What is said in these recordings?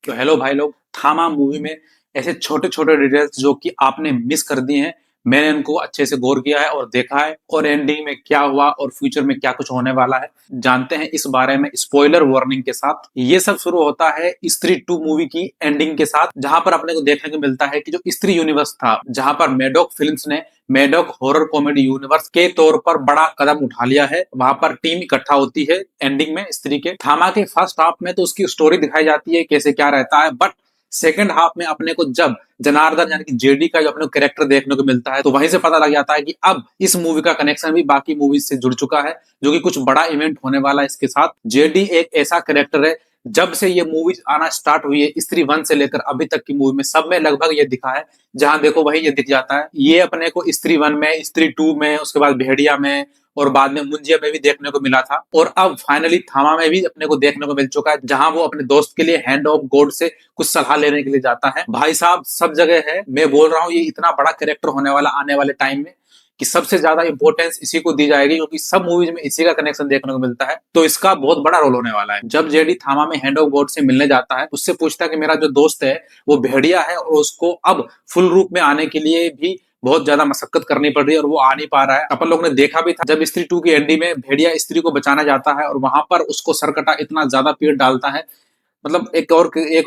तो हेलो भाई लोग, थामा मूवी में ऐसे छोटे छोटे डिटेल्स जो कि आपने मिस कर दिए हैं, मैंने उनको अच्छे से गौर किया है और देखा है, और एंडिंग में क्या हुआ और फ्यूचर में क्या कुछ होने वाला है जानते हैं इस बारे में स्पॉइलर वार्निंग के साथ। ये सब शुरू होता है स्त्री 2 मूवी की एंडिंग के साथ, जहां पर अपने को देखने को मिलता है कि जो स्त्री यूनिवर्स था, जहां पर मेडोक फिल्म्स ने मेडोक हॉरर कॉमेडी यूनिवर्स के तौर पर बड़ा कदम उठा लिया है। वहां पर टीम इकट्ठा होती है एंडिंग में स्त्री के। थामा के फर्स्ट हाफ में तो उसकी स्टोरी दिखाई जाती है कैसे क्या रहता है, बट सेकंड हाफ में अपने को जब जनार्दन यानी कि जेडी का जो अपने को कैरेक्टर देखने को मिलता है, तो वहीं से पता लग जाता है कि अब इस मूवी का कनेक्शन भी बाकी मूवीज से जुड़ चुका है, जो कि कुछ बड़ा इवेंट होने वाला है इसके साथ। जेडी एक ऐसा कैरेक्टर है, जब से ये मूवी आना स्टार्ट हुई है स्त्री 1 से लेकर अभी तक की मूवी में सब में लगभग ये दिखा है। जहां देखो वही ये दिख जाता है। ये अपने को स्त्री 1 में, स्त्री 2 में, उसके बाद भेड़िया में, और बाद में मुंजिया में भी देखने को मिला था, और अब फाइनली थामा में भी अपने को देखने को मिल चुका है, जहां वो अपने दोस्त के लिए हैंड ऑफ गॉड से कुछ सलाह लेने के लिए जाता है। भाई साहब सब जगह है। मैं बोल रहा हूँ ये इतना बड़ा कैरेक्टर होने वाला आने वाले टाइम में कि सबसे ज्यादा इंपॉर्टेंस इसी को दी जाएगी, क्योंकि सब मूवीज में इसी का कनेक्शन देखने को मिलता है। तो इसका बहुत बड़ा रोल होने वाला है। जब जेडी थामा में हैंड ऑफ गॉड से मिलने जाता है, उससे पूछता है कि मेरा जो दोस्त है वो भेड़िया है और उसको अब फुल रूप में आने के लिए भी बहुत ज्यादा मशक्कत करनी पड़ रही है और वो आ नहीं पा रहा है। अपन लोग ने देखा भी था जब स्त्री 2 की एंडी में भेड़िया स्त्री को बचाना जाता है और वहां पर उसको सरकटा इतना ज्यादा पीड़ डालता है। मतलब एक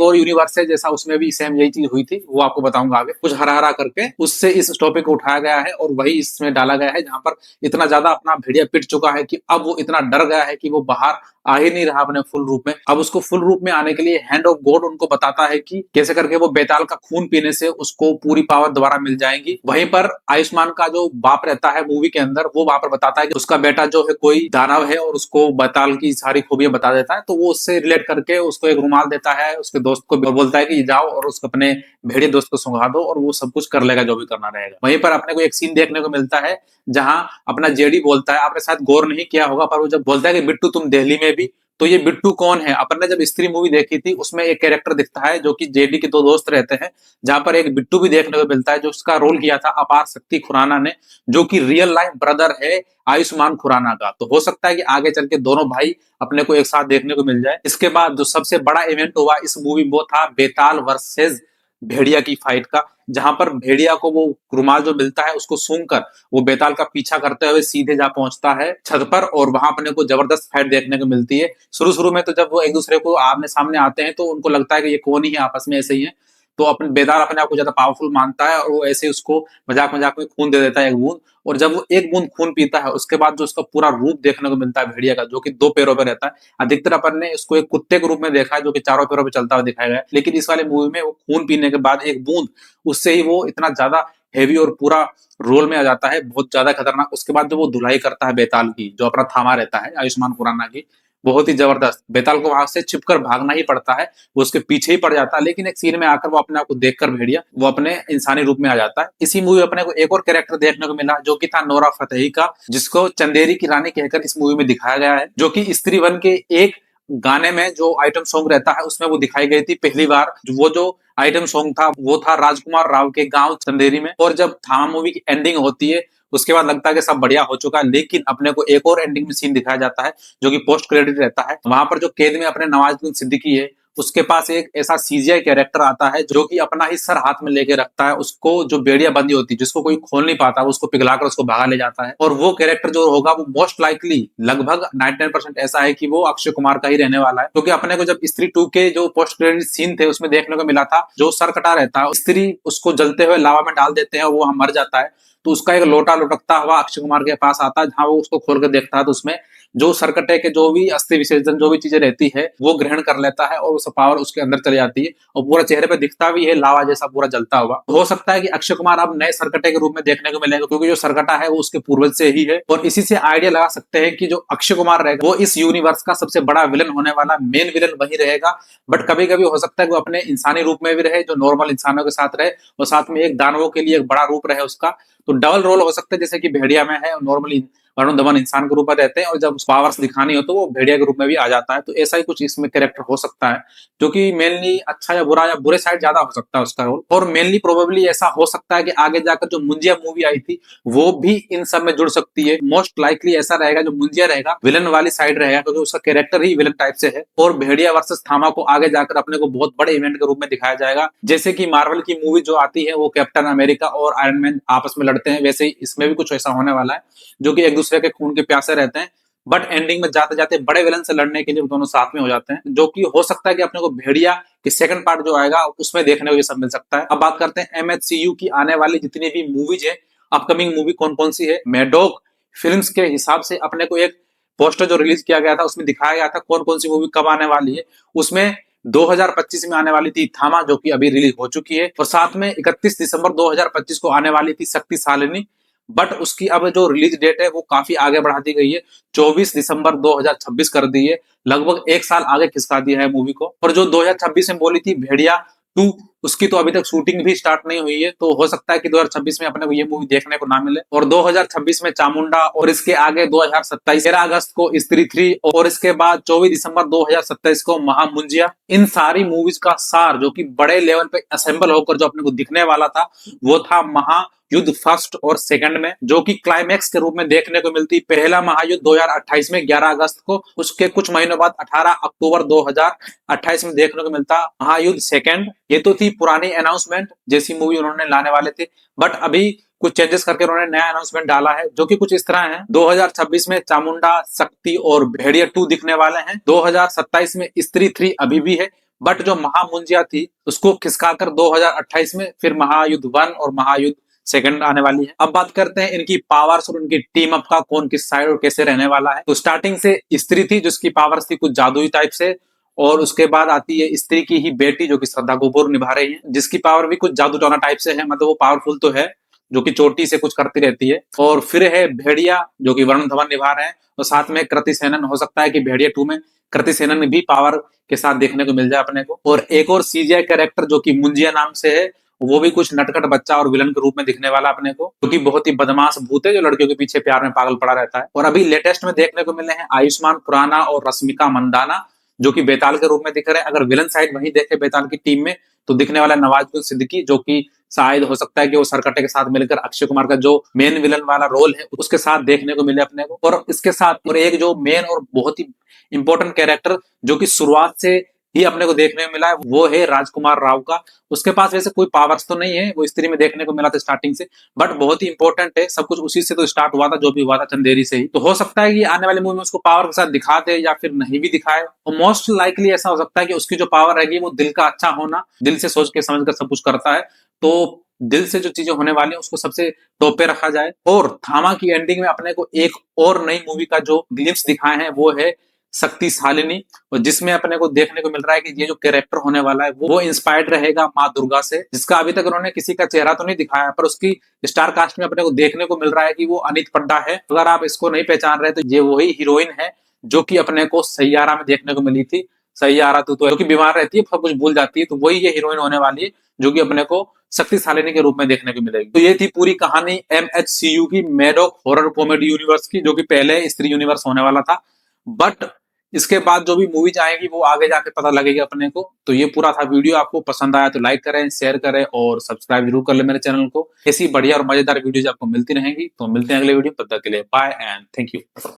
और यूनिवर्स है जैसा, उसमें भी सेम यही चीज हुई थी, वो आपको बताऊंगा आगे। कुछ हरा हरा करके उससे इस टॉपिक को उठाया गया है और वही इसमें डाला गया है, जहां पर इतना ज्यादा अपना भेड़िया पिट चुका है कि अब वो इतना डर गया है कि वो बाहर आ ही नहीं रहा अपने फुल रूप में। अब उसको फुल रूप में आने के लिए हैंड ऑफ गॉड उनको बताता है कि कैसे करके वो बेताल का खून पीने से उसको पूरी पावर दोबारा मिल जाएगी। वहीं पर आयुष्मान का जो बाप रहता है मूवी के अंदर, वो वहां पर बताता है कि उसका बेटा जो है कोई दानव है और उसको बेताल की सारी खूबियां बता देता है। तो वो उससे रिलेट करके उसको एक रुमाल देता है उसके दोस्त को और बोलता है कि जाओ और उसको अपने भेड़िए दोस्त को सुंघा दो और वो सब कुछ कर लेगा जो भी करना रहेगा। वहीं पर अपने को एक सीन देखने को मिलता है जहां अपना जेडी बोलता है, आपने शायद गौर नहीं किया होगा, पर वो जब बोलता है कि बिट्टू तुम दिल्ली में भी, तो ये बिट्टू कौन है? अपन ने जब स्त्री मूवी देखी थी उसमें एक कैरेक्टर दिखता है जो कि जेडी के दो दोस्त रहते हैं, जहां पर एक बिट्टू भी देखने को मिलता है जो उसका रोल किया था अपार शक्ति खुराना ने, जो कि रियल लाइफ ब्रदर है आयुष्मान खुराना का। तो हो सकता है कि आगे चल के दोनों भाई अपने को एक साथ देखने को मिल जाए। इसके बाद जो सबसे बड़ा इवेंट हुआ इस मूवी में वो था बेताल वर्सेस भेड़िया की फाइट का, जहां पर भेड़िया को वो रुमाल जो मिलता है उसको सूंघकर वो बेताल का पीछा करते हुए सीधे जा पहुंचता है छत पर, और वहां अपने को जबरदस्त फाइट देखने को मिलती है। शुरू शुरू में तो जब वो एक दूसरे को आमने सामने आते हैं तो उनको लगता है कि ये कौन ही है, आपस में ऐसे ही है। तो अपने बेताल अपने आप को ज्यादा पावरफुल मानता है और वो ऐसे उसको मजाक मजाक में खून दे देता है एक बूंद। और जब वो एक बूंद खून पीता है उसके बाद जो उसका पूरा रूप देखने को मिलता है भेड़िया का, जो कि दो पैरों पर रहता है। अधिकतर अपन ने इसको एक कुत्ते के रूप में देखा है जो कि चारों पैरों पर चलता हुआ दिखाया गया है, लेकिन इस वाले मूवी में वो खून पीने के बाद एक बूंद, उससे ही वो इतना ज्यादा हेवी और पूरा रोल में आ जाता है, बहुत ज्यादा खतरनाक। उसके बाद जो वो धुलाई करता है बेताल की, जो अपना थामा रहता है आयुष्मान खुराना की, बहुत ही जबरदस्त। बेताल को वहां से छिपकर भागना ही पड़ता है, वो उसके पीछे ही पड़ जाता है, लेकिन एक सीन में आकर वो अपने आप को देखकर भेड़िया वो अपने इंसानी रूप में आ जाता है। इसी मूवी में अपने को एक और कैरेक्टर देखने को मिला जो कि था नोरा फतेही का, जिसको चंदेरी की रानी कहकर इस मूवी में दिखाया गया है, जो कि स्त्री वन के एक गाने में जो आइटम सॉन्ग रहता है उसमें वो दिखाई गई थी पहली बार। वो जो आइटम सॉन्ग था वो था राजकुमार राव के गांव चंदेरी में। और जब थामा मूवी की एंडिंग होती है उसके बाद लगता है कि सब बढ़िया हो चुका है, लेकिन अपने को एक और एंडिंग में सीन दिखाया जाता है जो कि पोस्ट क्रेडिट रहता है। वहां पर जो कैद में अपने नवाजुद्दीन सिद्दीकी है, उसके पास एक ऐसा सीजीआई कैरेक्टर आता है जो कि अपना ही सर हाथ में लेके रखता है, उसको जो बेड़िया बंदी होती है जिसको कोई खोल नहीं पाता, उसको पिघलाकर उसको भगा ले जाता है। और वो कैरेक्टर जो होगा वो मोस्ट लाइकली लगभग 99% ऐसा है कि वो अक्षय कुमार का ही रहने वाला है, क्योंकि अपने को जब स्त्री 2 के जो पोस्ट क्रेडिट सीन थे उसमें देखने को मिला था, जो सर कटा रहता है स्त्री उसको जलते हुए लावा में डाल देते हैं और वो मर जाता है, तो उसका एक लोटा लुढ़कता हुआ अक्षय कुमार के पास आता है, जहां वो उसको खोल कर देखता है, तो उसमें जो सरकटे के जो भी अस्थि विसर्जन जो भी चीजें रहती है वो ग्रहण कर लेता है और उस पावर उसके अंदर चली जाती है, और पूरा चेहरे पे दिखता भी है लावा जैसा पूरा जलता हुआ। हो सकता है कि अक्षय कुमार अब नए सरकटे के रूप में देखने को मिलेगा, क्योंकि जो सरकटा है वो उसके पूर्वज से ही है, और इसी से आइडिया लगा सकते हैं कि जो अक्षय कुमार रहेगा वो इस यूनिवर्स का सबसे बड़ा विलन होने वाला, मेन विलन वही रहेगा। बट कभी कभी हो सकता है कि वो अपने इंसानी रूप में भी रहे, जो नॉर्मल इंसानों के साथ रहे, और साथ में एक दानवों के लिए एक बड़ा रूप रहे उसका। तो डबल रोल हो सकता है, जैसे कि भेड़िया में है नॉर्मली वरुण धवन इंसान के रूप में रहते हैं और जब पावर्स दिखानी हो तो वो भेड़िया के रूप में भी आ जाता है। तो ऐसा ही कुछ इसमें कैरेक्टर हो सकता है, जो कि मेनली अच्छा या बुरे साइड ज्यादा हो सकता है उसका रोल। और मेनली प्रोबेबली ऐसा हो सकता है कि आगे जाकर जो मुंजिया मूवी आई थी वो भी इन सब में जुड़ सकती है। मोस्ट लाइकली ऐसा रहेगा, जो मुंजिया रहेगा विलन वाली साइड रहेगा, क्योंकि उसका कैरेक्टर ही विलन टाइप से है। और भेड़िया वर्सेस थामा को आगे जाकर अपने को बहुत बड़े इवेंट के रूप में दिखाया जाएगा। जैसे कि मार्वल की मूवी जो आती है वो कैप्टन अमेरिका और आयरन मैन आपस में लड़ते हैं, वैसे ही इसमें भी कुछ ऐसा होने वाला है, जो कि एक दूसरे के खून के प्यासे रहते हैं, बट एंडिंग में जाते जाते बड़े विलन से लड़ने के लिए वो दोनों साथ में हो जाते हैं, जो कि हो सकता है कि अपने को भेड़िया कि सेकंड पार्ट जो आएगा उसमें देखने को ये सब मिल सकता है। अब बात करते हैं एमएचसीयू की आने वाली जितनी भी मूवीज है, अपकमिंग मूवी कौन कौन सी है। मैडॉक फिल्म्स के हिसाब से अपने को एक पोस्टर जो रिलीज किया गया था उसमें दिखाया गया था कौन कौन सी मूवी कब आने वाली है। उसमें 2025 में आने वाली थी थामा, जो कि अभी रिलीज हो चुकी है, और साथ में 31 दिसंबर 2025 को आने वाली थी शक्तिशालिनी, बट उसकी अब जो रिलीज डेट है वो काफी आगे बढ़ा दी गई है, 24 दिसंबर 2026 कर दी है। लगभग एक साल आगे खिसका दिया है मूवी को। और जो 2026 में बोली थी भेड़िया 2, उसकी तो अभी तक शूटिंग भी स्टार्ट नहीं हुई है, तो हो सकता है कि 2026 में अपने को ये मूवी देखने को ना मिले। और 2026 में चामुंडा, और इसके आगे 2027 13 अगस्त को स्त्री 3, और इसके बाद 24 दिसंबर 2027 को महामुंजिया। इन सारी मूवीज का सार जो कि बड़े लेवल पे असेंबल होकर जो अपने को दिखने वाला था वो था महायुद्ध फर्स्ट और सेकंड में, जो कि क्लाइमैक्स के रूप में देखने को मिलती पहला महायुद्ध 2028 में 11 अगस्त को, उसके कुछ महीनों बाद 18 अक्टूबर 2028 में देखने को मिलता महायुद्ध सेकंड। ये तो थी पुरानी अनाउंसमेंट जैसी मूवी उन्होंने लाने वाले थे, बट अभी कुछ चेंजेस करके उन्होंने नया अनाउंसमेंट डाला है, जो कि कुछ इस तरह है। 2026 में चामुंडा, शक्ति और भेड़िया 2 दिखने वाले हैं। 2027 में स्त्री 3 अभी भी है, बट जो महामुंजिया थी उसको खिसकाकर 2028 में फिर महायुद्ध 1 और महायुद्ध सेकंड आने वाली है। अब बात करते हैं इनकी पावर्स और उनकी टीम अप का, कौन किस साइड और कैसे रहने वाला है। तो स्टार्टिंग से स्त्री थी जिसकी पावर्स थी कुछ जादुई टाइप से, और उसके बाद आती है स्त्री की ही बेटी जो कि श्रद्धा कपूर निभा रही है, जिसकी पावर भी कुछ जादू टोना टाइप से है, मतलब वो पावरफुल तो है, जो कि चोटी से कुछ करती रहती है। और फिर है भेड़िया जो कि वरुण धवन निभा रहे हैं, और साथ में कृति सेनन। हो सकता है कि भेड़िया 2 में कृति सेनन भी पावर के साथ देखने को मिल जाए अपने को। और एक और सीजीआई कैरेक्टर जो कि मुंजिया नाम से है, वो भी कुछ नटखट बच्चा और विलन के रूप में दिखने वाला अपने को, जो कि बहुत ही बदमाश भूत है जो लड़कियों के पीछे प्यार में पागल पड़ा रहता है। और अभी लेटेस्ट में देखने को मिले हैं आयुष्मान खुराना और रश्मिका मंदाना, जो कि बेताल के रूप में दिख रहे हैं। अगर विलन साइड वहीं देखे बेताल की टीम में, तो दिखने वाला नवाजुद्दीन सिद्दीकी, जो कि शायद हो सकता है कि वो सरकटे के साथ मिलकर अक्षय कुमार का जो मेन विलन वाला रोल है उसके साथ देखने को मिले अपने को। और इसके साथ और एक जो मेन और बहुत ही इंपॉर्टेंट कैरेक्टर जो कि शुरुआत से ही अपने को देखने को मिला है, वो है राजकुमार राव का। उसके पास वैसे कोई पावर्स तो नहीं है, वो स्त्री में देखने को मिला था स्टार्टिंग से, बट बहुत ही इंपॉर्टेंट है। सब कुछ उसी से तो स्टार्ट हुआ था, जो भी हुआ था चंदेरी से ही। तो हो सकता है कि आने वाली मूवी में उसको पावर के साथ दिखा दे या फिर नहीं भी दिखाए। और मोस्ट लाइकली ऐसा हो सकता है कि उसकी जो पावर रहेगी वो दिल का अच्छा होना, दिल से सोच के समझ कर सब कुछ करता है, तो दिल से जो चीजें होने वाली है उसको सबसे टॉप पे रखा जाए। और थामा की एंडिंग में अपने को एक और नई मूवी का जो ग्लिम्स दिखाए हैं वो है शक्तिशालिनी, और जिसमें अपने को देखने को मिल रहा है कि ये जो कैरेक्टर होने वाला है वो इंस्पायर्ड रहेगा माँ दुर्गा से, जिसका अभी तक उन्होंने किसी का चेहरा तो नहीं दिखाया, पर उसकी स्टार कास्ट में अपने को देखने को मिल रहा है कि वो अनित पड्डा है। अगर आप इसको नहीं पहचान रहे तो ये वही हीरोइन है जो कि अपने को सैयारा में देखने को मिली थी। सैयारा तो जो कि बीमार रहती है, सब कुछ भूल जाती है, तो वही ये हीरोइन होने वाली है जो कि अपने को शक्तिशालिनी के रूप में देखने को मिलेगी। तो ये थी पूरी कहानी एमएचसीयू की, मैडॉक हॉरर कॉमेडी यूनिवर्स की, जो कि पहले स्त्री यूनिवर्स होने वाला था, बट इसके बाद जो भी मूवीज आएंगी वो आगे जाके पता लगेगी अपने को। तो ये पूरा था वीडियो, आपको पसंद आया तो लाइक करें, शेयर करें और सब्सक्राइब जरूर कर ले मेरे चैनल को। ऐसी बढ़िया और मजेदार वीडियोज आपको मिलती रहेंगी। तो मिलते हैं अगले वीडियो, तब तक के लिए बाय एंड थैंक यू।